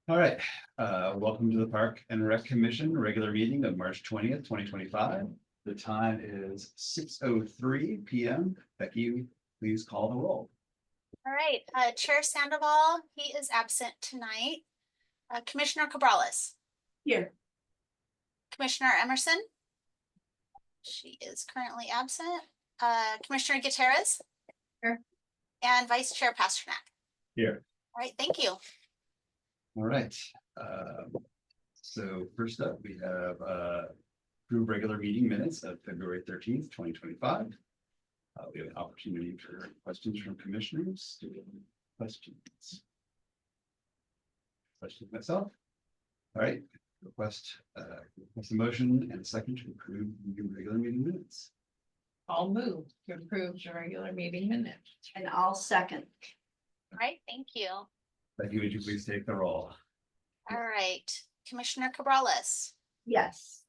All right, welcome to the Park and Rec Commission regular meeting of March 20th, 2025. The time is 6:03 p.m. Becky, please call the roll. All right, Chair Sandoval, he is absent tonight. Commissioner Cabrales. Here. Commissioner Emerson. She is currently absent. Commissioner Gutierrez. Here. And Vice Chair Pasternak. Here. All right, thank you. All right, so first up, we have approved regular meeting minutes of February 13th, 2025. We have an opportunity for questions from commissioners. Do we have any questions? Questions myself? All right, request a motion and a second to approve the regular meeting minutes. I'll move to approve the regular meeting minutes. And I'll second. All right, thank you. Becky, would you please take the roll? All right, Commissioner Cabrales. Yes.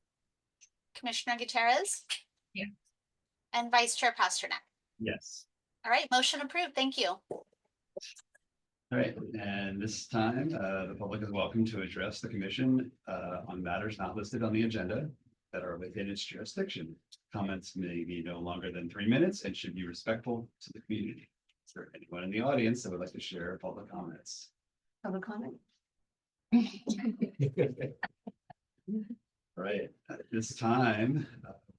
Commissioner Gutierrez. Yeah. And Vice Chair Pasternak. Yes. All right, motion approved. Thank you. All right, and this time, the public is welcome to address the commission on matters not listed on the agenda that are within its jurisdiction. Comments may be no longer than 3 minutes and should be respectful to the community. Is there anyone in the audience that would like to share public comments? Public comment? All right, at this time,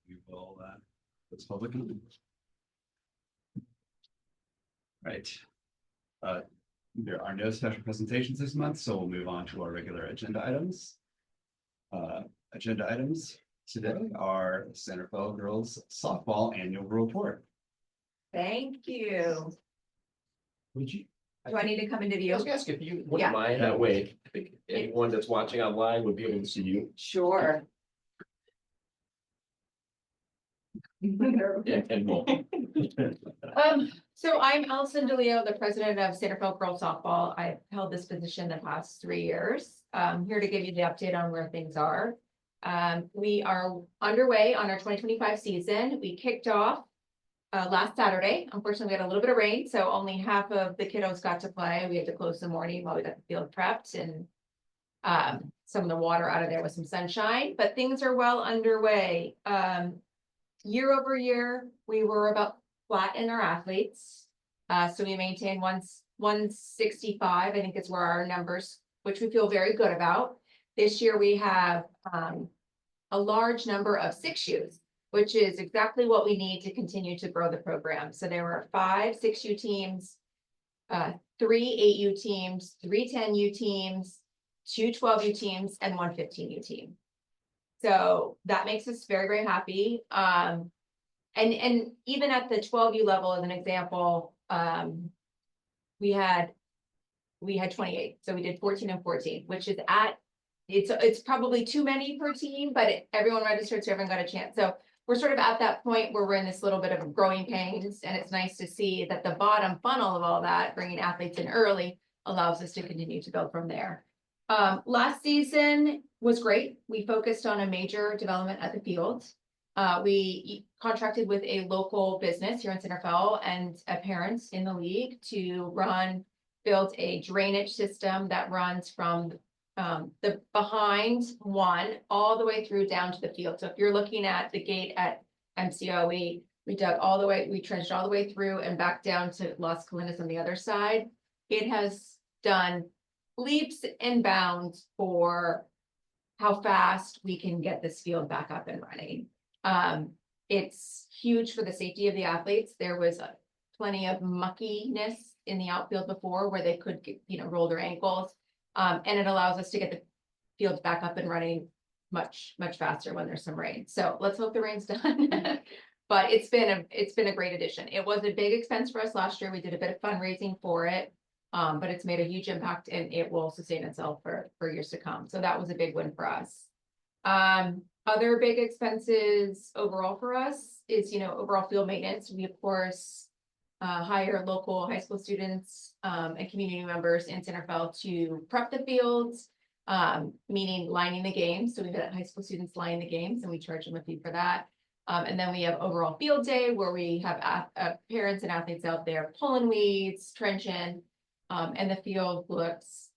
we will, let's public comment. Right. There are no special presentations this month, so we'll move on to our regular agenda items. Agenda items today are Centerville Girls Softball Annual Report. Thank you. Would you? Do I need to come into I view? was gonna ask if you Yeah. wouldn't mind, that way, I think anyone that's watching online would be able to see you. Sure. Yeah, and more. So I'm Allison DeLeo, the president of Centerville Girls Softball. I've held this position the past 3 years. Here to give you the update on where things are. We are underway on our 2025 season. We kicked off last Saturday. Unfortunately, we had a little bit of rain, so only half of the kiddos got to play. We had to close the morning while we got the field prepped and some of the water out of there with some sunshine, but things are well underway. Year over year, we were about flat in our athletes. So we maintained 165, I think is where our numbers, which we feel very good about. This year we have a large number of 6Us, which is exactly what we need to continue to grow the program. So there were 5 6U teams, 3 8U teams, 3 10U teams, 2 12U teams, and 1 15U team. So that makes us very, very happy. And even at the 12U level, as an example, we had 28. So we did 14 and 14, which is it's probably too many per team, but everyone registered, so everyone got a chance. So we're sort of at that point where we're in this little bit of growing pains, and it's nice to see that the bottom funnel of all that, bringing athletes in early, allows us to continue to build from there. Last season was great. We focused on a major development at the field. We contracted with a local business here in Centerville and a parent in the league to build a drainage system that runs from the behind one all the way through down to the field. So if you're looking at the gate at MCO, we dug all the way, we trenched all the way through and back down to Las Colinas on the other side. It has done leaps and bounds for how fast we can get this field back up and running. It's huge for the safety of the athletes. There was plenty of muckiness in the outfield before where they could roll their ankles. And it allows us to get the fields back up and running much, much faster when there's some rain. So let's hope the rain's done. But it's been a great addition. It was a big expense for us last year. We did a bit of fundraising for it. But it's made a huge impact and it will sustain itself for years to come. So that was a big win for us. Other big expenses overall for us is, overall field maintenance. We, of course, hire local high school students and community members in Centerville to prep the fields, meaning lining the games. So we've got high school students lining the games and we charge them a fee for that. And then we have overall field day where we have parents and athletes out there pulling weeds, trenching. And the field looks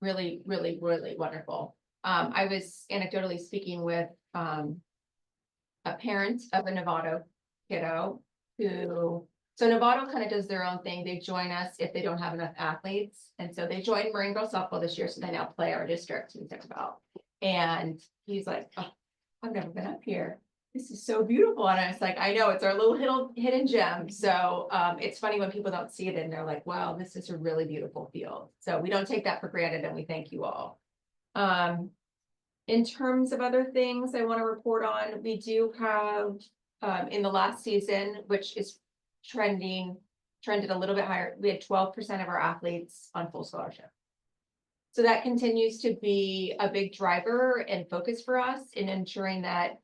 really, really, really wonderful. I was anecdotally speaking with, a parent of a Novato kiddo who, so Novato kind of does their own thing. They join us if they don't have enough athletes. And so they joined Marine Girls softball this year, so they now play our district in Centerville. And he's like, oh, I've never been up here. This is so beautiful. And I was like, I know, it's our little hidden gem. So it's funny when people don't see it and they're like, wow, this is a really beautiful field. So we don't take that for granted and we thank you all. In terms of other things I want to report on, we do have in the last season, which is trended a little bit higher. We had 12% of our athletes on full scholarship. So that continues to be a big driver and focus for us in ensuring that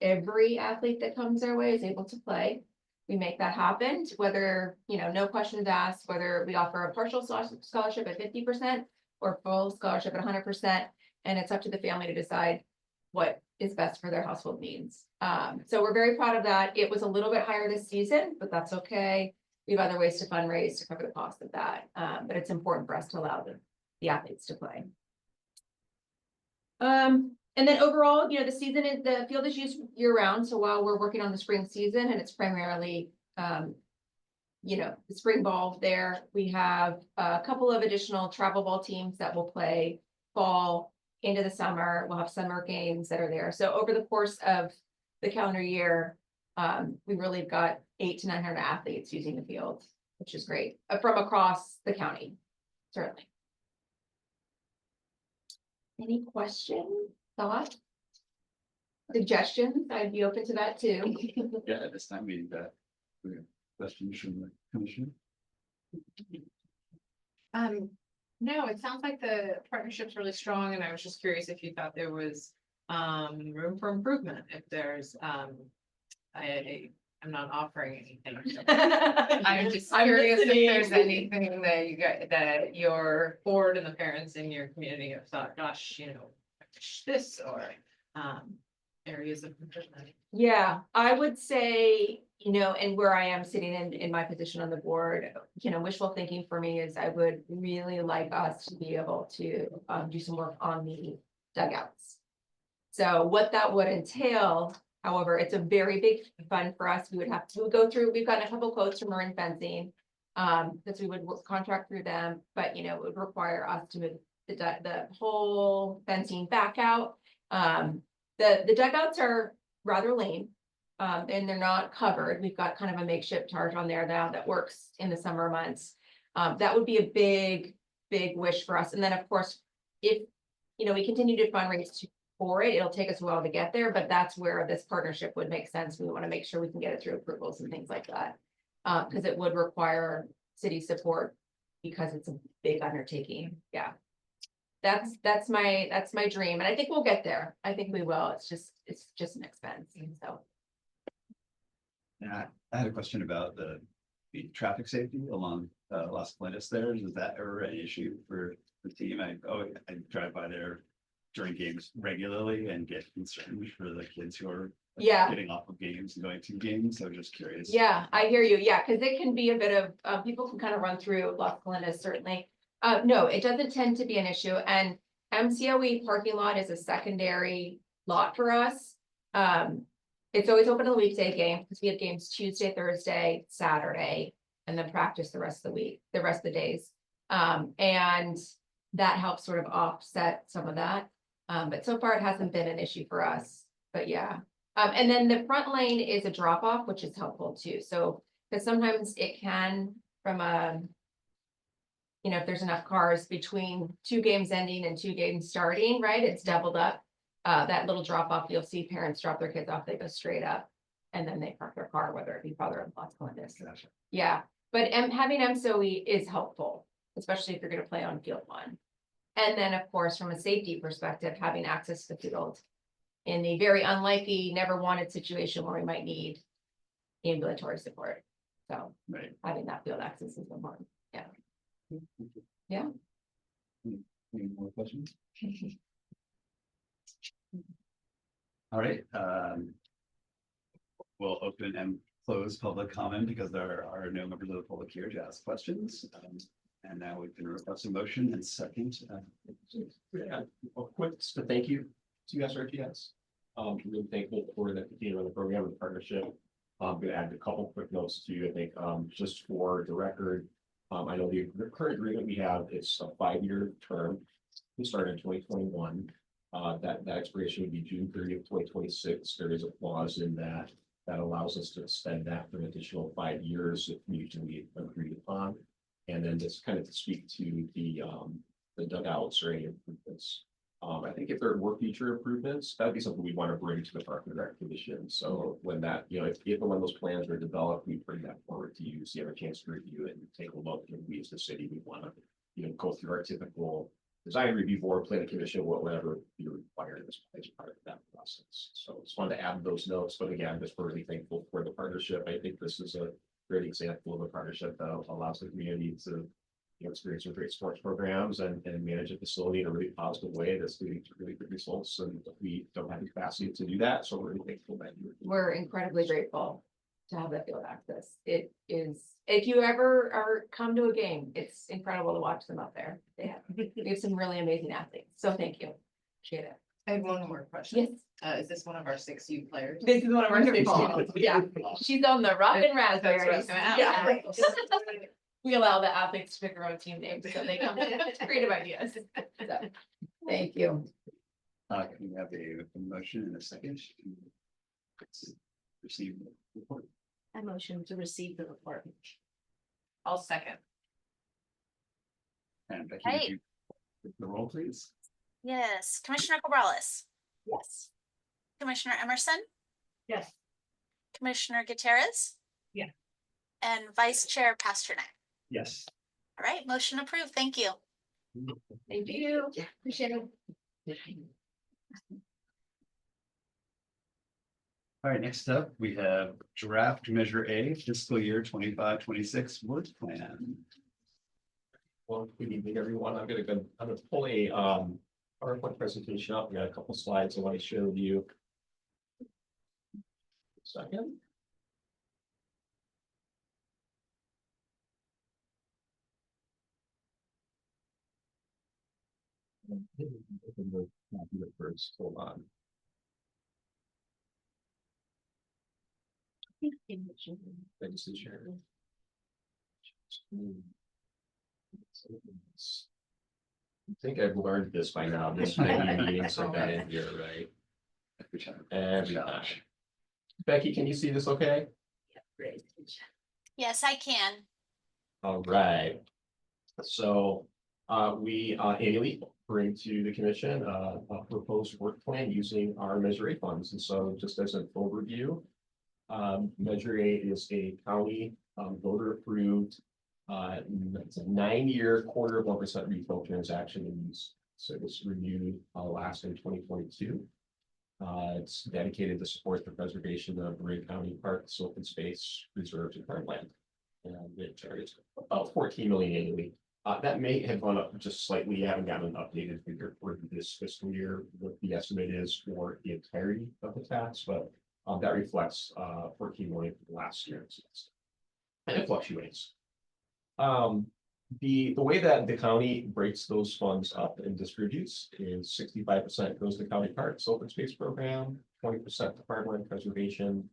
every athlete that comes our way is able to play. We make that happen, whether, no questions asked, whether we offer a partial scholarship at 50% or full scholarship at 100%. And it's up to the family to decide what is best for their household needs. So we're very proud of that. It was a little bit higher this season, but that's okay. We have other ways to fundraise to cover the cost of that. But it's important for us to allow the athletes to play. And then overall, the field is used year round. So while we're working on the spring season and it's primarily, the spring ball there, we have a couple of additional travel ball teams that will play fall into the summer. We'll have summer games that are there. So over the course of the calendar year, we really have got 800 to 900 athletes using the field, which is great from across the county, certainly. Any questions, thoughts, suggestions? I'd be open to that too. Yeah, at this time we have questions from the commission. No, it sounds like the partnership's really strong, and I was just curious if you thought there was room for improvement, if there's I'm not offering anything. So I'm just curious if there's anything that you got, that your board and the parents in your community have thought, gosh, this or areas of improvement. Yeah, I would say, and where I am sitting in my position on the board, wishful thinking for me is I would really like us to be able to do some work on the dugouts. So what that would entail, however, it's a very big fund for us. We would go through, we've gotten a couple quotes from Marin Fencing, because we would contract through them, but it would require us to move the whole fencing back out. The dugouts are rather lame, and they're not covered. We've got kind of a makeshift targe on there now that works in the summer months. That would be a big wish for us. And then of course, if, we continue to fundraise for it, it'll take us a while to get there, but that's where this partnership would make sense. We want to make sure we can get it through approvals and things like that. Because it would require city support because it's a big undertaking. Yeah. That's my dream. And I think we'll get there. I think we will. It's just an expense. So. Yeah, I had a question about the traffic safety along Las Colinas there. Is that ever an issue for the team? I drive by there during games regularly and get concerned for the kids who are getting off of games and going to games. So just curious. Yeah, I hear you. Yeah, because it can be a bit of people can kind of run through Las Colinas, certainly. No, it doesn't tend to be an issue. And MCOE parking lot is a secondary lot for us. It's always open on the weekday game because we have games Tuesday, Thursday, Saturday, and then practice the rest of the week, the rest of the days. And that helps sort of offset some of that. But so far it hasn't been an issue for us, but yeah. And then the front lane is a drop off, which is helpful too. So, because sometimes it can from if there's enough cars between 2 games ending and 2 games starting, right? It's doubled up. That little drop off, you'll see parents drop their kids off, they go straight up and then they park their car, whether it be farther in Las Colinas. Gotcha. Yeah, but having MCOE is helpful, especially if you're going to play on field 1. And then of course, from a safety perspective, having access to the field in the very unlikely, never wanted situation where we might need ambulatory support. So Right. having that field access is important. Yeah. Yeah. Any more questions? All right. We'll open and close public comment because there are no members of the public here to ask questions. And now we can request a motion and second. Yeah, a quick, so thank you to SRTS. Really thankful for the continuing the program and partnership. I'm gonna add a couple quick notes to you, I think, just for the record. I know the current agreement we have is a 5-year term. We started in 2021. That expiration would be June 30th, 2026. There is a clause in that that allows us to extend that for an additional 5 years if mutually agreed upon. And then just kind of to speak to the dugouts or any improvements. I think if there were future improvements, that'd be something we want to bring to the Park and Rec Commission. So when that, if and when those plans are developed, we bring that forward to you, so you have a chance to review it and take a look. And we as the city, we want to, go through our typical design review board, planning commission, whatever you're required as part of that process. So just wanted to add those notes, but again, just really thankful for the partnership. I think this is a great example of a partnership that allows the community to experience some great sports programs and manage a facility in a really positive way that's leading to really good results. And we don't have the capacity to do that. So we're really thankful that We're incredibly grateful to have that field access. It is, if you ever come to a game, it's incredible to watch them out there. We have some really amazing athletes. So thank you. Appreciate it. I have one more question. Yes, Is this one of our 6 youth players? this is one of our Wonderful. students. Yeah, she's on the rock and raspberries. That's what I was gonna ask. Yeah. We allow the athletes to pick their own team names, so they come with creative ideas. So, thank you. Can we have a motion and a second? Receive the report. I motion to receive the report. I'll second. And Becky, Hey. would you take the roll, please? Yes, Commissioner Cabrales, Yes. Commissioner Emerson, Yes. Commissioner Gutierrez. Yeah. And Vice Chair Pasternak. Yes. All right, motion approved. Thank you. Thank you. Appreciate it. All right, next up, we have draft measure A fiscal year 25-26 work plan. Well, good evening, everyone. I'm gonna pull a PowerPoint presentation up. We got a couple slides I want to share with you. Second. Open the computer first. Hold on. Thanks to share. I think I've learned this by now. This many meetings I've been in here, right? Every time. Every time. Becky, can you see this okay? Great. Yes, I can. All right. So we annually bring to the commission a proposed work plan using our Measure A funds. And so just as an overview, Measure A is a county voter approved. It's a 9-year, 0.25% refill transaction in use. So it was renewed last in 2022. It's dedicated to support the preservation of Marin County parks, open space, reserves, and parkland. And it charges about 14 million annually. That may have gone up just slightly. I haven't gotten an updated figure for this fiscal year, what the estimate is for the entirety of the tax, but that reflects 14 million from last year. And it fluctuates. The way that the county breaks those funds up and distributes is 65% goes to county parks, open space program, 20% to parkland preservation.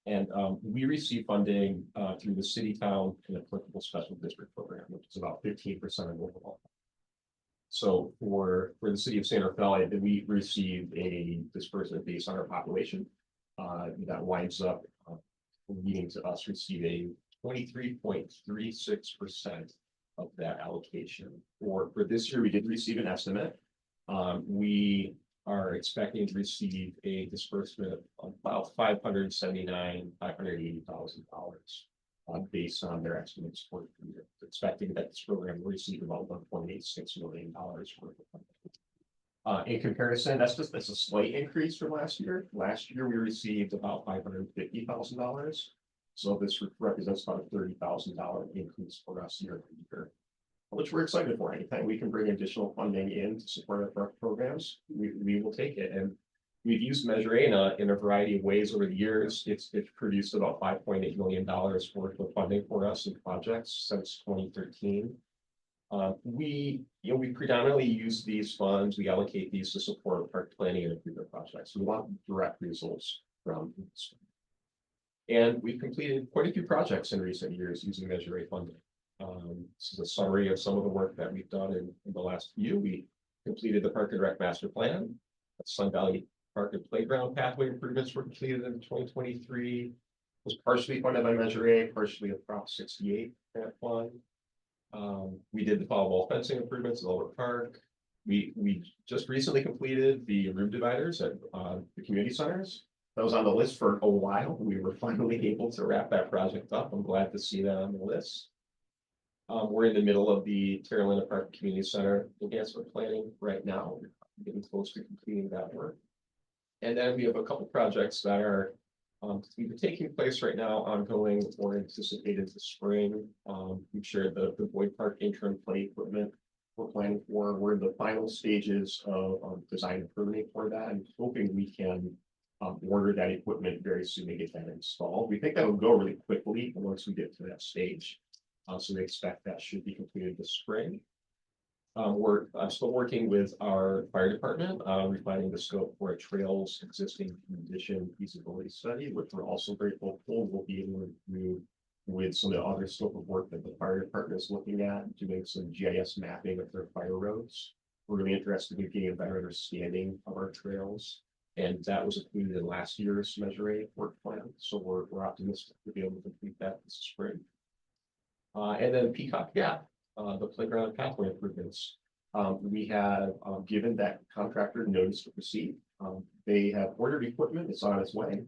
And we receive funding through the city, town, and applicable special district program, which is about 15% of overall. So for the city of San Rafael, we receive a disbursement based on our population that winds up leading to us receiving 23.36% of that allocation. For this year, we did receive an estimate. We are expecting to receive a disbursement of about $580,000 based on their estimates for the year. Expecting that this program will receive about $1.86 million worth of funding. In comparison, that's a slight increase from last year. Last year, we received about $550,000. So this represents about a $30,000 increase for us year over year, which we're excited for. Anytime we can bring additional funding in to support our programs, we will take it. And we've used Measure A in a variety of ways over the years. It's produced about $5.8 million worth of funding for us in projects since 2013. We predominantly use these funds, we allocate these to support park planning and improvement projects. We want direct results from this. And we've completed quite a few projects in recent years using Measure A funding. This is a summary of some of the work that we've done in the last few. We completed the Park and Rec Master Plan. Sun Valley Park and Playground pathway improvements were completed in 2023. Was partially funded by Measure A, partially a Prop 68 grant fund. We did the fall wall fencing improvements at Albert Park. We just recently completed the room dividers at the community centers. That was on the list for a while. We were finally able to wrap that project up. I'm glad to see that on the list. We're in the middle of the Terralina Park Community Center enhancement planning right now. We're getting close to completing that work. And then we have a couple projects that are either taking place right now, ongoing, or anticipated this spring. We've shared the Boyd Park interim play equipment we're planning for. We're in the final stages of design and permitting for that. I'm hoping we can order that equipment very soon and get that installed. We think that will go really quickly once we get to that stage. So we expect that should be completed this spring. I'm still working with our fire department, refining the scope for a trails existing condition feasibility study, which we're also very hopeful we'll be able to do with some of the other scope of work that the fire department is looking at, doing some GIS mapping of their fire roads. We're really interested in getting a better understanding of our trails. And that was included in last year's Measure A work plan. So we're optimistic to be able to complete that this spring. And then Peacock Gap, the playground and pathway improvements. We have given that contractor notice to proceed. They have ordered equipment, it's on its way.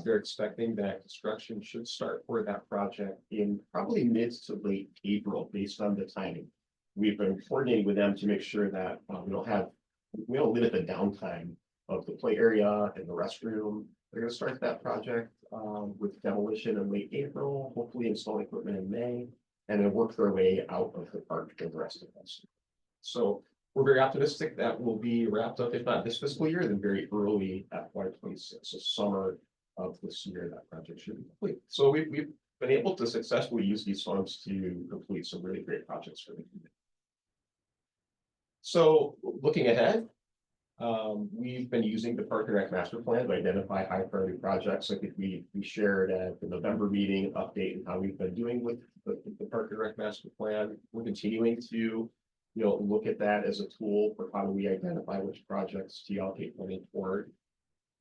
They're expecting that construction should start for that project in probably mid to late April based on the timing. We've been coordinating with them to make sure that we don't limit the downtime of the play area and the restroom. They're going to start that project with demolition in late April, hopefully install equipment in May, and then work their way out of the park for the rest of us. So we're very optimistic that will be wrapped up, if not this fiscal year, then very early FY26, so summer of this year, that project should be complete. So we've been able to successfully use these funds to complete some really great projects for the community. So looking ahead, we've been using the Park and Rec Master Plan to identify high priority projects. I think we shared at the November meeting update and how we've been doing with the Park and Rec Master Plan. We're continuing to look at that as a tool for how do we identify which projects to allocate money toward.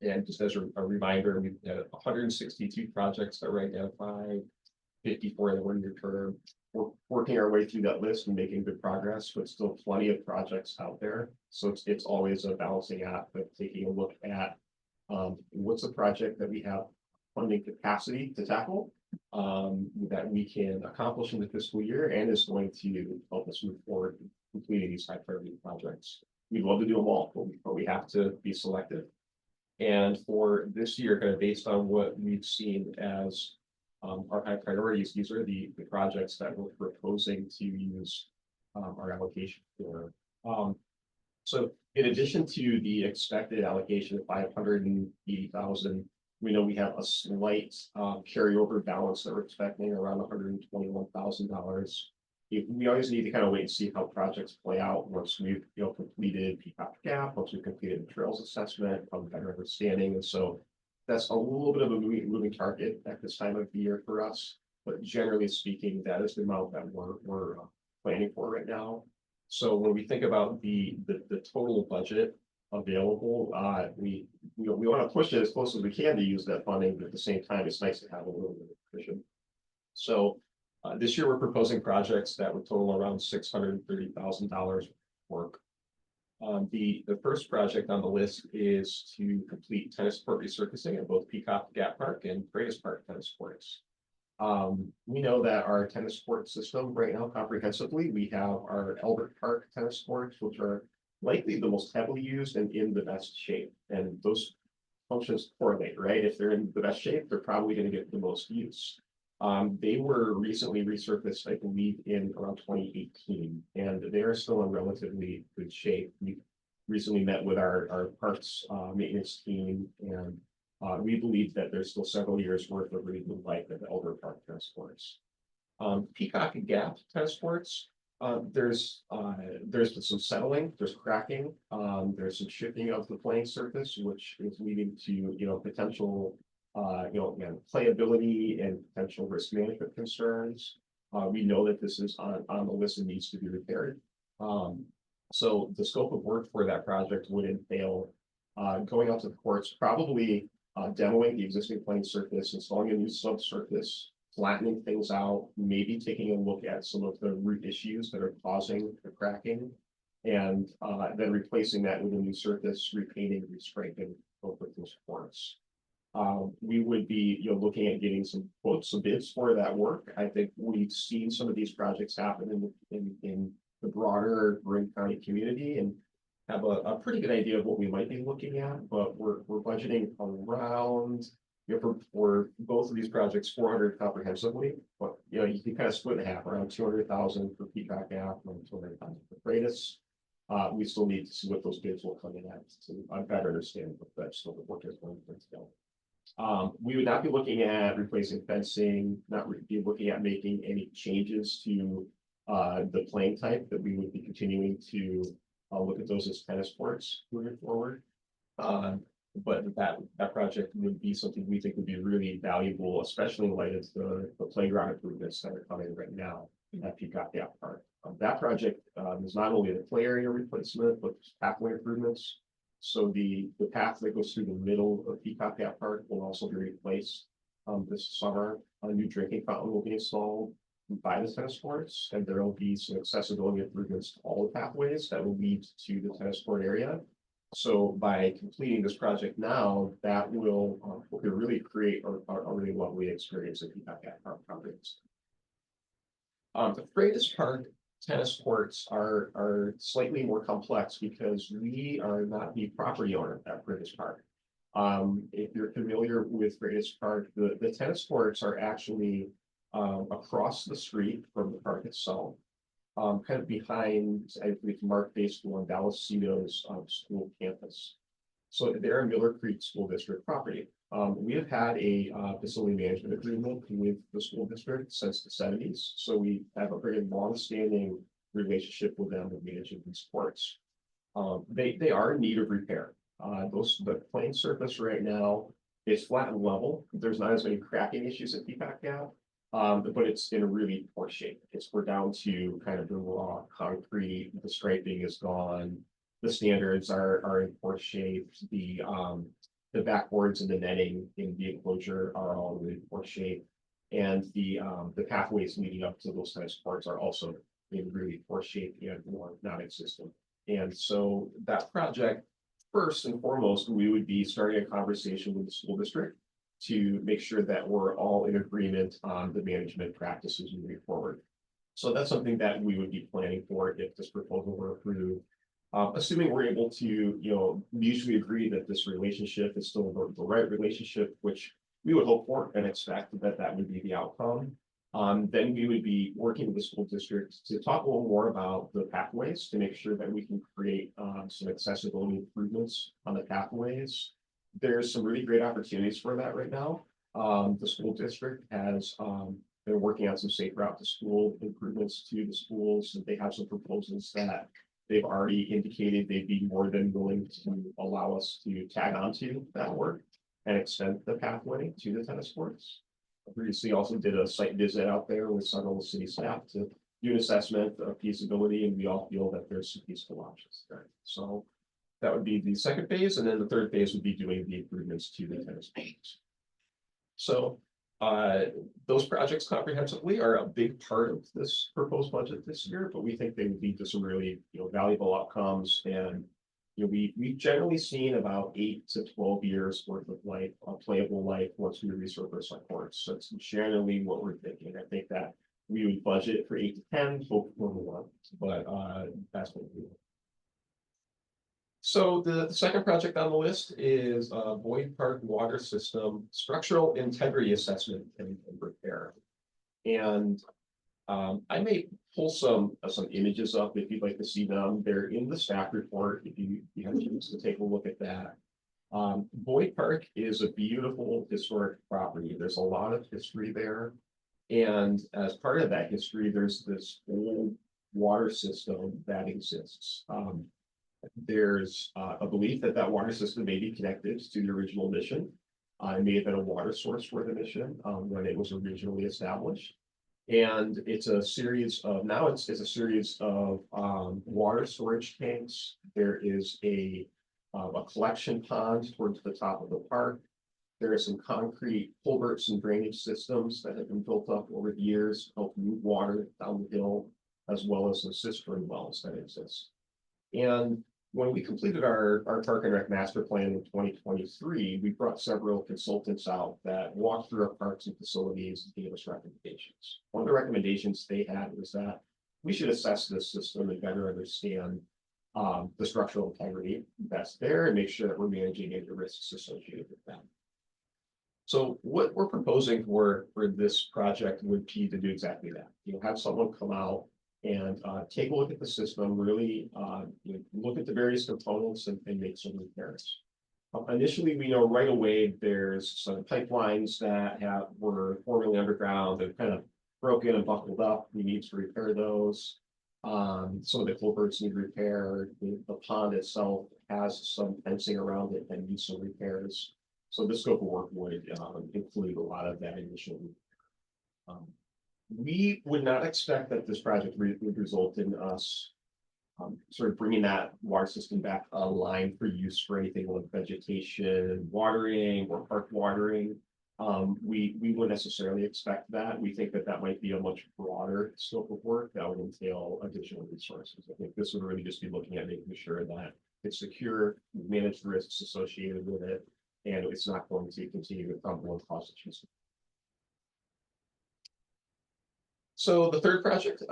And just as a reminder, we've got 162 projects that were identified, 54 in the 1 year term. We're working our way through that list and making good progress, but still plenty of projects out there. So it's always a balancing act, but taking a look at what's a project that we have funding capacity to tackle that we can accomplish in the fiscal year and is going to help us move forward completing these high priority projects. We'd love to do them all, but we have to be selective. And for this year, kind of based on what we've seen as our high priorities, these are the projects that we're proposing to use our allocation for. So in addition to the expected allocation of $580,000, we know we have a slight carryover balance that we're expecting around $121,000. We always need to kind of wait and see how projects play out once we've completed Peacock Gap, once we've completed the trails assessment, have a better understanding. And so that's a little bit of a moving target at this time of the year for us. But generally speaking, that is the amount that we're planning for right now. So when we think about the total budget available, we want to push it as close as we can to use that funding, but at the same time, it's nice to have a little bit of cushion. So this year, we're proposing projects that would total around $630,000 work. The first project on the list is to complete tennis court resurfacing at both Peacock Gap Park and Freitas Park tennis courts. We know that our tennis court system right now, comprehensively, we have our Albert Park tennis courts, which are likely the most heavily used and in the best shape. And those functions correlate, right? If they're in the best shape, they're probably going to get the most use. They were recently resurfaced, I believe, in around 2018, and they are still in relatively good shape. We recently met with our parks maintenance team, and we believe that there's still several years worth of really good life at the Albert Park tennis courts. Peacock and Gap tennis courts, There's some settling, there's cracking, there's some shifting of the playing surface, which is leading to, potential. Again, playability and potential risk management concerns. We know that this is on the list and needs to be repaired. So the scope of work for that project would entail. Going out to the courts, probably demoing the existing playing surface, installing a new subsurface, flattening things out, maybe taking a look at some of the root issues that are causing the cracking. And then replacing that with a new surface, repainting, restriping, both of those courts. We would be, looking at getting some quotes, some bids for that work. I think we've seen some of these projects happen in the broader Marin County community and have a pretty good idea of what we might be looking at, but we're budgeting around, for both of these projects, 400 comprehensively, but you can kind of split in half, around 200,000 for Peacock Gap and 200,000 for Freitas. We still need to see what those bids will come in at, so I better understand what that scope of work is going to go. We would not be looking at replacing fencing, be looking at making any changes to the playing type, that we would be continuing to look at those as tennis courts moving forward. But that project would be something we think would be really valuable, especially in light of the playground improvements that are coming right now at Peacock Gap Park. That project is not only the play area replacement, but pathway improvements. So the path that goes through the middle of Peacock Gap Park will also be replaced this summer. A new drinking fountain will be installed by the tennis courts, and there will be some accessibility improvements to all the pathways that will lead to the tennis court area. So by completing this project now, that will really create a really lovely experience at Peacock Gap Park properties. The Freitas Park tennis courts are slightly more complex because we are not the property owner at Freitas Park. If you're familiar with Freitas Park, the tennis courts are actually across the street from the park itself, kind of behind, I believe, Mark Bay School and Dallas Cito's school campus. So they're a Miller Creek School District property. We have had a facility management agreement with the school district since the 70s. So we have a very long-standing relationship with them in managing these courts. They are in need of repair. The playing surface right now is flat and level. There's not as many cracking issues at Peacock Gap, but it's in a really poor shape. We're down to kind of the raw concrete. The striping is gone. The standards are in poor shape. The backboards and the netting in the enclosure are all in really poor shape, and the pathways leading up to those tennis courts are also in really poor shape and more non-existent. And so that project, first and foremost, we would be starting a conversation with the school district to make sure that we're all in agreement on the management practices moving forward. So that's something that we would be planning for if this proposal were approved. Assuming we're able to, mutually agree that this relationship is still the right relationship, which we would hope for and expect that would be the outcome. Then we would be working with the school district to talk a little more about the pathways to make sure that we can create some accessibility improvements on the pathways. There's some really great opportunities for that right now. The school district has been working on some safe route to school improvements to the schools. They have some proposals that they've already indicated they'd be more than willing to allow us to tag onto that work and extend the pathway to the tennis courts. I previously also did a site visit out there with several city staff to do an assessment of feasibility, and we all feel that there's some feasible options there. So that would be the second phase, and then the third phase would be doing the improvements to the tennis courts. So those projects comprehensively are a big part of this proposed budget this year, but we think they would lead to some really valuable outcomes. And we've generally seen about 8 to 12 years worth of life, playable life, once we resurface our courts. So it's generally what we're thinking. I think that we would budget for 8 to 10, hope for more, but that's what we do. So the second project on the list is Boyd Park Water System Structural Integrity Assessment and Repair. And I may pull some images up if you'd like to see them. They're in the staff report if you have a chance to take a look at that. Boyd Park is a beautiful historic property. There's a lot of history there. And as part of that history, there's this old water system that exists. There's a belief that that water system may be connected to the original mission. It may have been a water source for the mission when it was originally established. And it's a series of, now it's a series of water storage tanks. There is a collection pond towards the top of the park. There are some concrete culverts and drainage systems that have been built up over the years to help move water down the hill, as well as some cistern wells that exist. And when we completed our Park and Rec master plan in 2023, we brought several consultants out that walked through our parks and facilities and gave us recommendations. One of the recommendations they had was that we should assess this system and better understand the structural integrity that's there and make sure that we're managing any risks associated with that. So what we're proposing for this project would be to do exactly that. Have someone come out and take a look at the system, really look at the various components and make some repairs. Initially, we know right away there's some pipelines that were formerly underground and kind of broken and buckled up. We need to repair those. Some of the culverts need repair. The pond itself has some fencing around it and needs some repairs. So this scope of work would include a lot of that initial. We would not expect that this project would result in us sort of bringing that water system back online for use for anything like vegetation, watering, or park watering. We wouldn't necessarily expect that. We think that that might be a much broader scope of work that would entail additional resources. I think this would really just be looking at making sure that it's secure, manage the risks associated with it, and it's not going to continue to crumble and cause issues. So the third project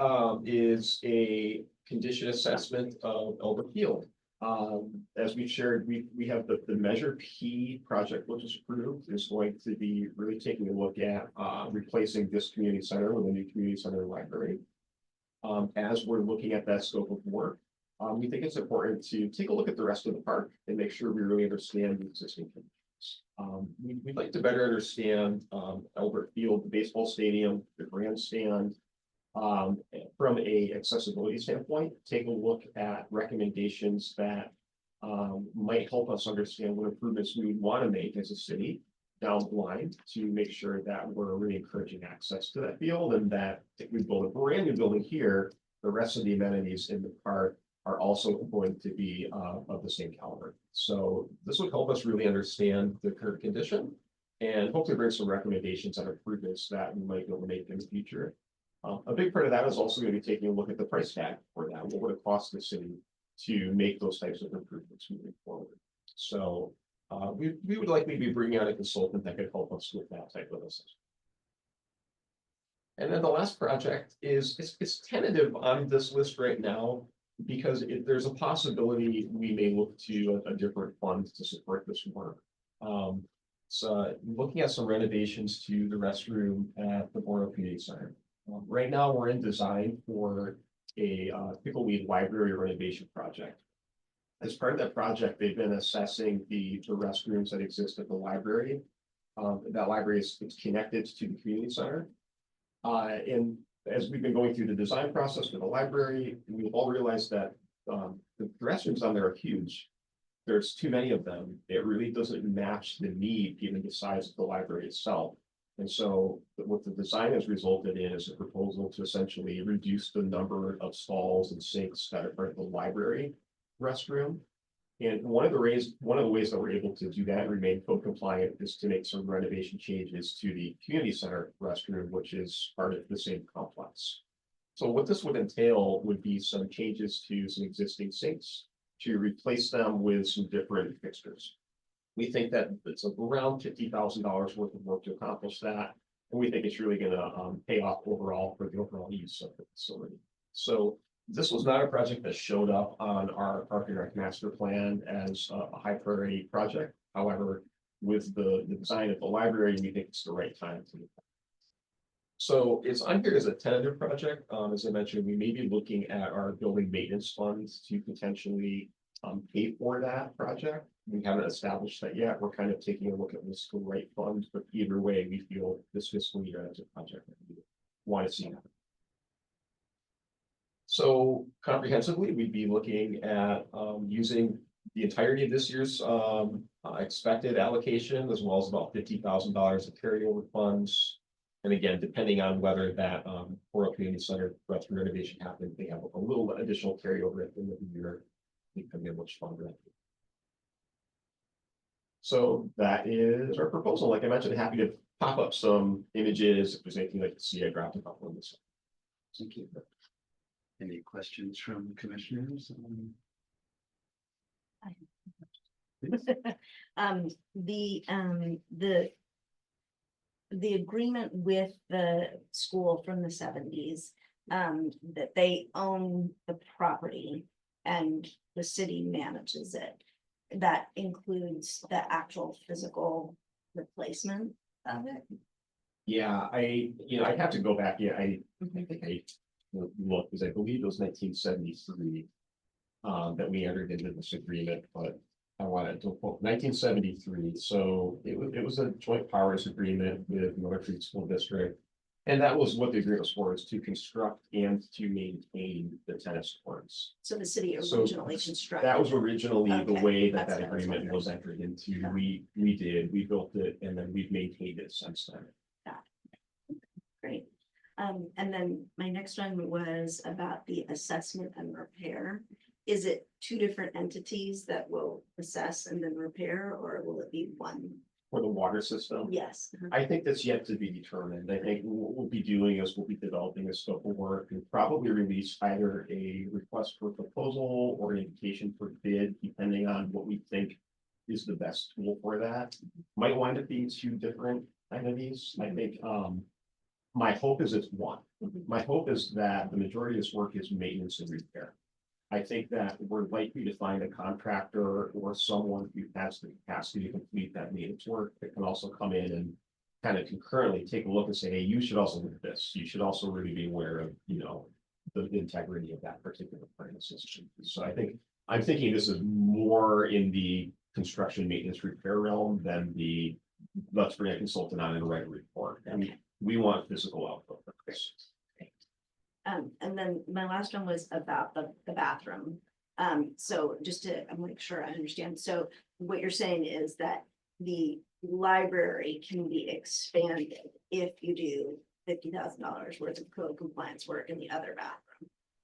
is a condition assessment of Elbert Field. As we've shared, we have the Measure P project, which is approved, is going to be really taking a look at replacing this community center with a new community center library. As we're looking at that scope of work, we think it's important to take a look at the rest of the park and make sure we really understand the existing conditions. We'd like to better understand Elbert Field, the baseball stadium, the grandstand, from a accessibility standpoint, take a look at recommendations that might help us understand what improvements we would want to make as a city down the line to make sure that we're really encouraging access to that field, and that if we build a brand new building here, the rest of the amenities in the park are also going to be of the same caliber. So this would help us really understand the current condition and hopefully bring some recommendations and improvements that we might be able to make in the future. A big part of that is also going to be taking a look at the price tag for that. What would it cost the city to make those types of improvements moving forward? So we would likely be bringing out a consultant that could help us with that type of assessment. And then the last project is it's tentative on this list right now, because there's a possibility we may look to a different fund to support this work. So looking at some renovations to the restroom at the Boreal Community Center. Right now, we're in design for a Pickleweed library renovation project. As part of that project, they've been assessing the restrooms that exist at the library. That library is connected to the community center. And as we've been going through the design process for the library, we've all realized that the restrooms on there are huge. There's too many of them. It really doesn't match the need given the size of the library itself. And so what the design has resulted in is a proposal to essentially reduce the number of stalls and sinks that are part of the library restroom. And one of the ways that we're able to do that and remain code compliant is to make some renovation changes to the community center restroom, which is part of the same complex. So what this would entail would be some changes to some existing sinks to replace them with some different fixtures. We think that it's around $50,000 worth of work to accomplish that. And we think it's really going to pay off overall for the overall use of the facility. So this was not a project that showed up on our Park and Rec master plan as a high priority project. However, with the design of the library, we think it's the right time to do that. So it's on here as a tentative project. As I mentioned, we may be looking at our building maintenance funds to potentially pay for that project. We haven't established that yet. We're kind of taking a look at what's the right fund, but either way, we feel this fiscal year as a project that we want to see happen. So comprehensively, we'd be looking at using the entirety of this year's expected allocation, as well as about $50,000 of carryover funds. And again, depending on whether that Coral Community Center renovation happens, they have a little additional carryover at the end of the year, depending on which fund. So that is our proposal. Like I mentioned, happy to pop up some images. If there's anything like to see, I grabbed a couple of this. Thank you. Any questions from commissioners? The agreement with the school from the 70s, that they own the property and the city manages it. That includes the actual physical replacement of it. Yeah, I'd have to go back. Yeah, I think I looked, because I believe it was 1973 that we entered into this agreement, but I wanted to quote 1973. So it was a joint powers agreement with Miller Creek School District. And that was what the agreement was for, is to construct and to maintain the tennis courts. So the city So originally constructed. That was originally the Okay, way that that's that what I was agreement was entered into. We built it, and then we've maintained it since then. Great. And then my next one was about the assessment and repair. Is it two different entities that will assess and then repair, or will it be one? For the water system. Yes. I think that's yet to be determined. I think what we'll be doing is we'll be developing a scope of work and probably release either a request for proposal or an invitation for bid, depending on what we think is the best tool for that. Might wind up being two different entities. I think, my hope is it's one. My hope is that the majority of this work is maintenance and repair. I think that we're likely to find a contractor or someone who has the capacity to complete that maintenance work that can also come in and kind of concurrently take a look and say, hey, you should also look at this. You should also really be aware of, the integrity of that particular part of the system. So I'm thinking this is more in the construction maintenance repair realm than the let's bring a consultant on and write a report. And we want physical output for this. And then my last one was about the bathroom. So just to, I'm make sure I understand. So what you're saying is that the library can be expanded if you do $50,000 worth of code compliance work in the other bathroom.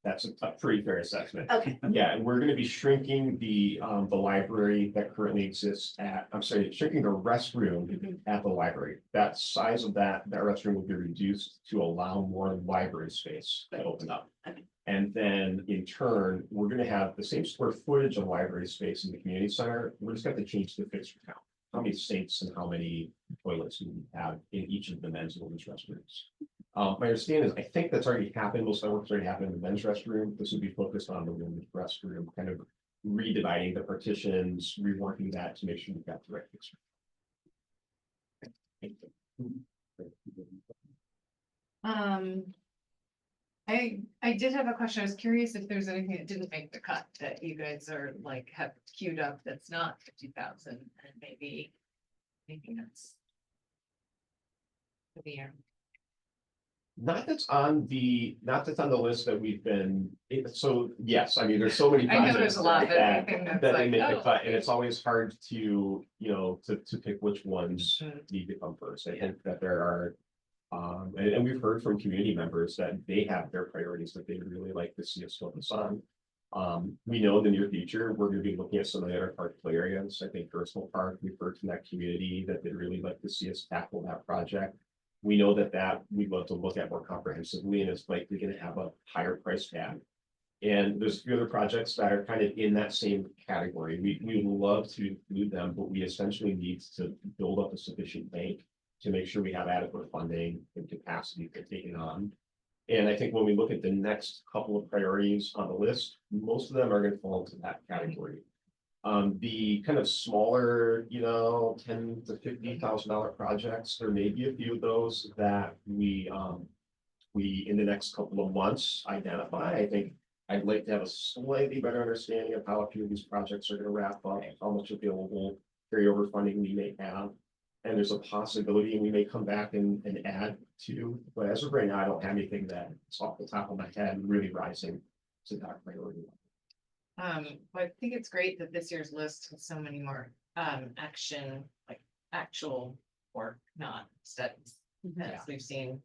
That's a pretty fair assessment. Okay. Yeah, and we're gonna be shrinking the library that currently exists shrinking the restroom at the library. That size of that restroom will be reduced to allow more library space to open up. Okay. And then in turn, we're gonna have the same square footage of library space in the community center. We're just gonna have to change the fixture count. How many sinks and how many toilets we have in each of the men's and women's restrooms. My understanding is, I think that's already happened. Most of the work's already happened in the men's restroom. This would be focused on the women's restroom, kind of redividing the partitions, reworking that to make sure we've got the right picture. I did have a question. I was curious if there's anything that didn't make the cut that you guys are like have queued up that's not 50,000 and maybe that's. For the year. Not that's on the list that we've been, so yes, I mean, there's so many. I know there's projects a lot, but that anything that's they like, make the oh, cut, and okay. it's always hard to, to pick which ones Mhm. need to come first. I think that there are, and we've heard from community members that they have their priorities that they would really like to see us focus on. We know in the near future, we're gonna be looking at some of the other park play areas. I think Personal Park, we've heard from that community that they'd really like to see us tackle that project. We know that we'd love to look at more comprehensively, and it's likely gonna have a higher price tag. And there's a few other projects that are kind of in that same category. We would love to include them, but we essentially need to build up a sufficient bank to make sure we have adequate funding and capacity to take it on. And I think when we look at the next couple of priorities on the list, most of them are gonna fall into that category. The kind of smaller, $10,000 to $50,000 projects, there may be a few of those that we in the next couple of months identify. I think I'd like to have a slightly better understanding of how a few of these projects are gonna wrap up, how much available carryover funding we may have. And there's a possibility we may come back and add to, but as of right now, I don't have anything that's off the top of my head really rising to that priority. I think it's great that this year's list has so many more, action, like actual work, not studies. As we've seen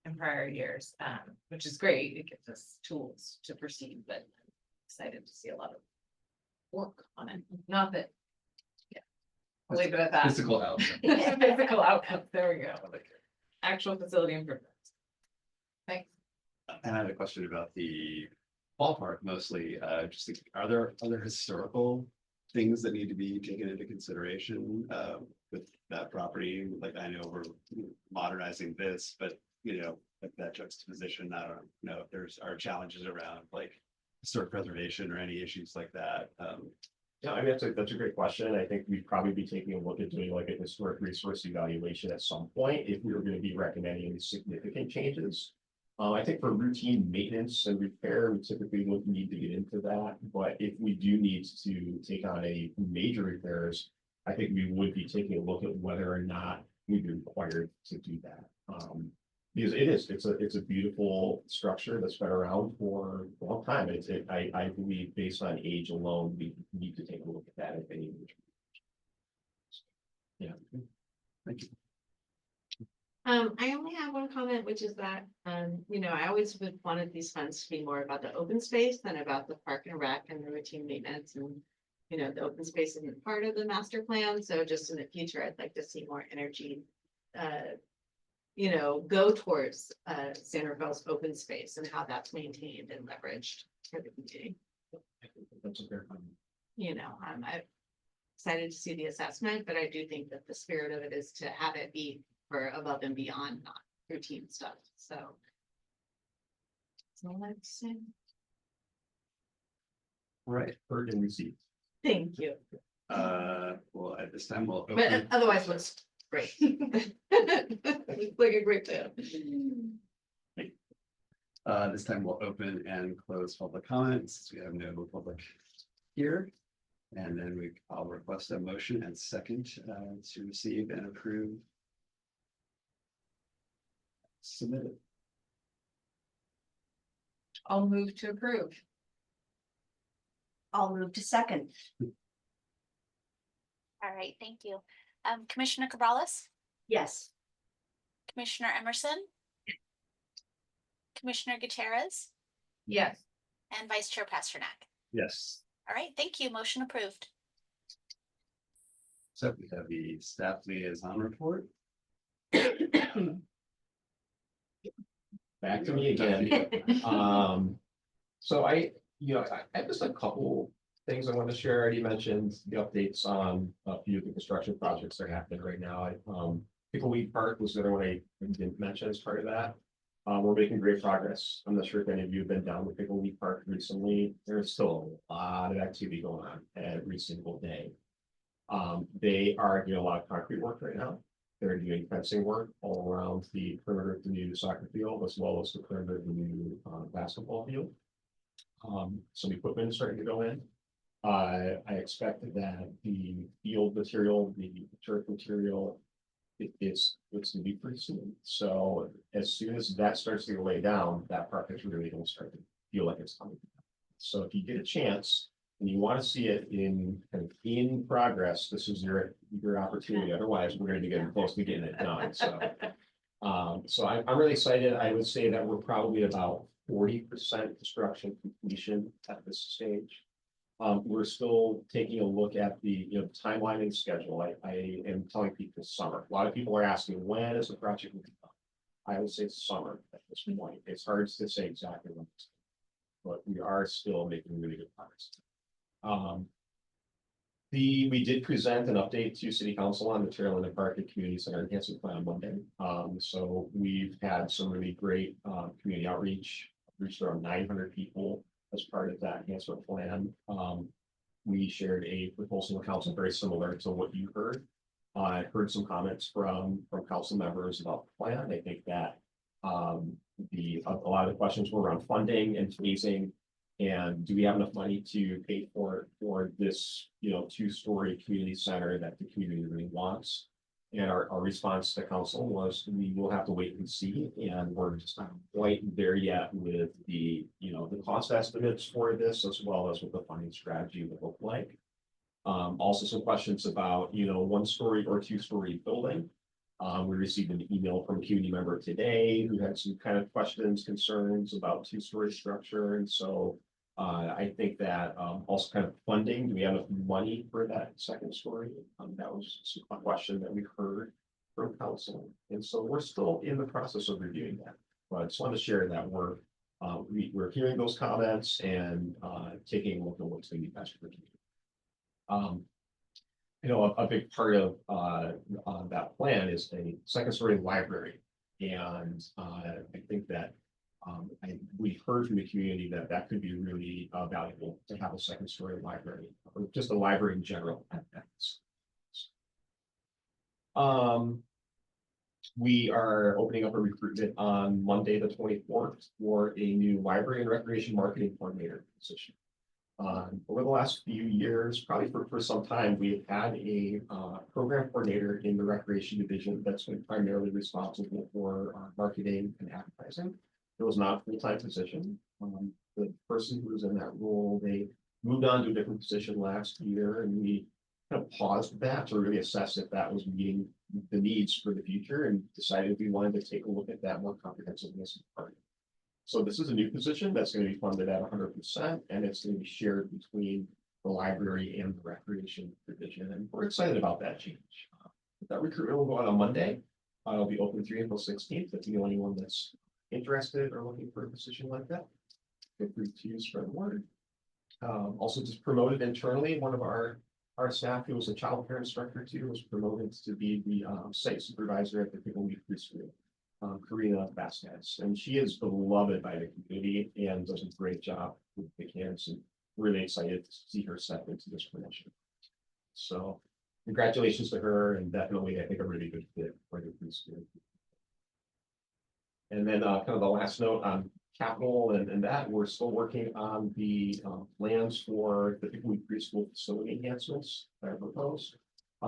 in prior years, which is great. It gives us tools to proceed, but I'm excited to see a lot of work on it. Not that. Yeah. I'll leave it at that. Physical outcome. Physical outcomes, there we go. Actual facility improvements. Thanks. And I had a question about the ballpark mostly, just think, are there other historical things that need to be taken into consideration, with that property? Like, I know we're modernizing this, but, like that juxtaposition, I don't know if are challenges around like historic preservation or any issues like that. Yeah, I mean, that's a great question. I think we'd probably be taking a look at doing like a historic resource evaluation at some point if we were going to be recommending any significant changes. I think for routine maintenance and repair, we typically wouldn't need to get into that, but if we do need to take on any major repairs, I think we would be taking a look at whether or not we'd be required to do that. Because it's a beautiful structure that's been around for a long time. I believe based on age alone, we need to take a look at that if any. Yeah. Thank you. I only have one comment, which is that, I always would wanted these funds to be more about the open space than about the park and rec and the routine maintenance and, the open space isn't part of the master plan. So just in the future, I'd like to see more energy, go towards, Centerville's open space and how that's maintained and leveraged for the community. I think that's a fair comment. I'm excited to see the assessment, but I do think that the spirit of it is to have it be for above and beyond, not routine stuff, so. That's all I have to say. All right, Heard and received. Thank you, well, at this time, we'll but open. otherwise it looks great. Looks like a great plan. This time we'll open and close public comments. We have no public here. And then I'll request a motion and second to receive and approve. Submitted. I'll move to approve. I'll move to second. All right, thank you. Commissioner Cabrales, Yes. Commissioner Emerson, Commissioner Gutierrez, Yes. and Vice Chair Pasternak. Yes. All right, thank you. Motion approved. So we have the staff liaison report. Back to me again. So I have just a couple things I want to share. I already mentioned the updates on a few of the construction projects that are happening right now. Pickleweed Park was the other one I didn't mention as part of that. We're making great progress. I'm not sure if any of you have been down to Pickleweed Park recently. There's still a lot of activity going on every single day. They are doing a lot of concrete work right now. They're doing fencing work all around the perimeter of the new soccer field, as well as the perimeter of the new basketball field. Some equipment is starting to go in. I expect that the field material, the turf material, it's gonna be pretty soon. So as soon as that starts to lay down, that park is really gonna start to feel like it's coming. So if you get a chance and you want to see it in progress, this is your opportunity. Otherwise, we're going to be getting close to getting it done. So, I'm really excited. I would say that we're probably about 40% construction completion at this stage. We're still taking a look at the timeline and schedule. I am telling people summer. A lot of people are asking, when is the project going to be done? I would say summer at this point. It's hard to say exactly when, but we are still making really good progress. We did present an update to City Council on the Trail in the Park and Community Center Enhancement Plan on Monday. So we've had some really great community outreach, reached around 900 people as part of that enhancement plan. We shared a proposal with council very similar to what you heard. I heard some comments from council members about the plan. I think that a lot of the questions were around funding and phasing. And do we have enough money to pay for this, 2-story community center that the community really wants? And our response to council was, we will have to wait and see. And we're just not quite there yet with the cost estimates for this as well as what the funding strategy would look like. Also some questions about, you know, 1-story or 2-story building. We received an email from a community member today who had some kind of questions, concerns about 2-story structure. And so I think that also kind of funding, do we have enough money for that 2nd story? That was a question that we heard from council. And so we're still in the process of reviewing that. But I just wanted to share that we're hearing those comments and taking a look at what's going to be best for the community. You know, a big part of that plan is a 2nd-story library. And I think that we heard from the community that that could be really valuable to have a 2nd-story library, or just a library in general. We are opening up a recruitment on Monday, the 24th, for a new library and recreation marketing coordinator position. Over the last few years, probably for some time, we have had a program coordinator in the recreation division that's been primarily responsible for marketing and advertising. It was not a full-time position. The person who was in that role, they moved on to a different position last year, and we kind of paused that to really assess if that was meeting the needs for the future, and decided we wanted to take a look at that more comprehensively as a part. So this is a new position that's going to be funded at 100%, and it's going to be shared between the library and the recreation division, and we're excited about that change. That recruitment will go out on Monday. It'll be open through April 16th. If you know anyone that's interested or looking for a position like that, feel free to spread the word. Also just promoted internally, one of our staff, who was a child care instructor too, was promoted to be the site supervisor at the Pickle Week Preschool. Karina Vasquez, and she is beloved by the community and does a great job with the kids, and really excited to see her step into this position. So congratulations to her, and definitely I think a really good fit for the preschool. And then kind of the last note on capital and that we're still working on the plans for the Pickle Week Preschool facility enhancements that are proposed.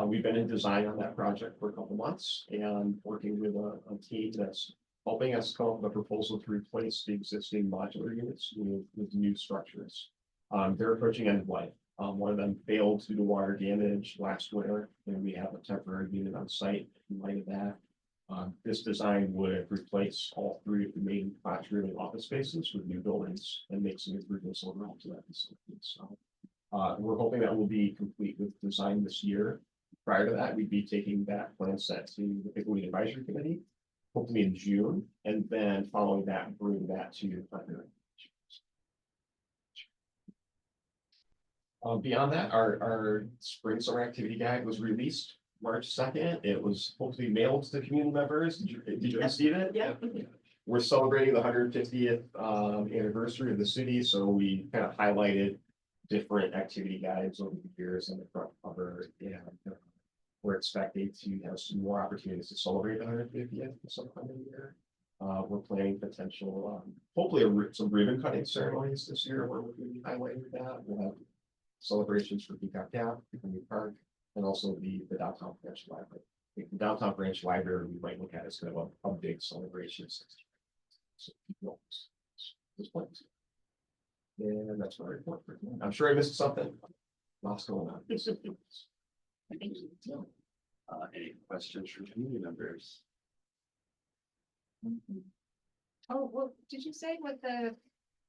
We've been in design on that project for a couple months and working with a team that's helping us come up with a proposal to replace the existing modular units with new structures. They're approaching end of life. One of them failed due to water damage last winter, and we have a temporary unit on site in light of that. This design would replace all 3 of the main classroom and office spaces with new buildings and make some improvements overall to that facility. So we're hoping that will be complete with design this year. Prior to that, we'd be taking that plan set to the Pickle Week Advisory Committee, hopefully in June, and then following that, bring that to your planning. Beyond that, our spring summer activity guide was released March 2nd. It was hopefully mailed to community members. Did you receive it? Yeah. We're celebrating the 150th anniversary of the city, so we kind of highlighted different activity guides over the years on the front cover, and we're expecting to have some more opportunities to celebrate the 150th sometime in the year. We're planning potential, hopefully some ribbon cutting ceremonies this year where we're going to be highlighting that. We'll have celebrations for Peacock Gap, Pickle Park, and also the downtown branch library. The downtown branch library we might look at as kind of a big celebration. So this point. And that's my report for tonight. I'm sure I missed something. Lots going on. Thank you. Any questions from community members? Oh, well, did you say what the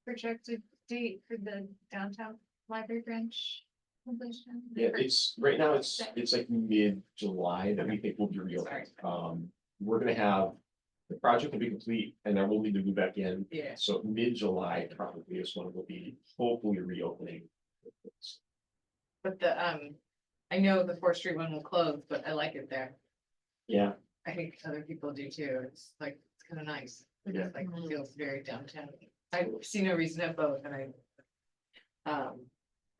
projected date for the downtown library branch completion? Yeah, it's right now it's like mid-July that we think will be reopened. We're gonna have the project will be complete and then we'll need to move back in. Yeah. So mid-July probably is when we'll be hopefully reopening. But I know the 4th Street one will close, but I like it there. Yeah, I think other people do too. It's like, it's kind of nice. It Yeah. just like feels very downtown. I see no reason to have both, and I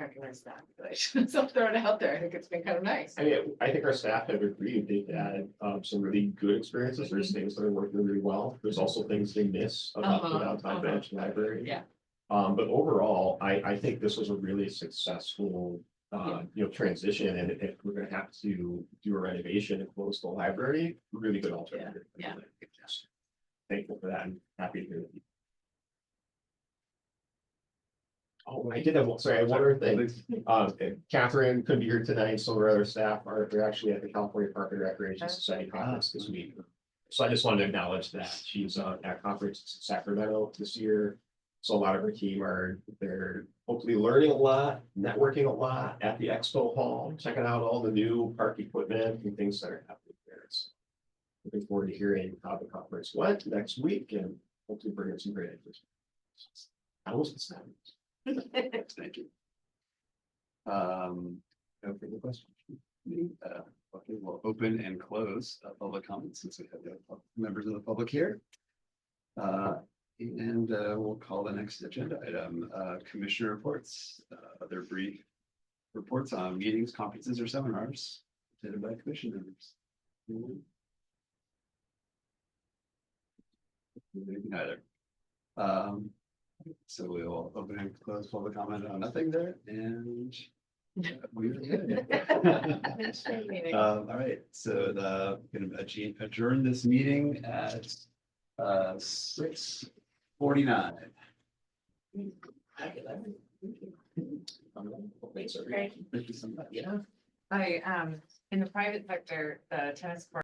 recognize that, but I should still throw it out there. I think it's been kind of nice. I mean, I think our staff have agreed. They've had some really good experiences. There's things that are working really well. There's also things they miss about the downtown branch library. Yeah. But overall, I think this was a really successful transition, and if we're gonna have to do a renovation and close the library, really good alternative. Yeah. Thankful for that and happy to hear that. Oh, I did have, sorry, I have one other thing. Catherine couldn't be here tonight, so our other staff are, they're actually at the California Park and Recreation Society conference this week. So I just wanted to acknowledge that she's at conference in Sacramento this year. So a lot of her team are, they're hopefully learning a lot, networking a lot at the expo hall, checking out all the new park equipment and things that are happening there. So looking forward to hearing how the conference went next week and hopefully bringing some great ideas. I was excited. Thank you. No further questions. Okay, we'll open and close public comments since we have no members of the public here. And we'll call the next agenda item, commissioner reports, other brief reports on meetings, conferences, or seminars attended by commission members. Maybe neither. So we'll open and close public comment on nothing there and. We're good. All right, so gonna adjourn this meeting at 6:49. Thanks, everybody. Thank you so much. Yeah. In the private sector, the tennis court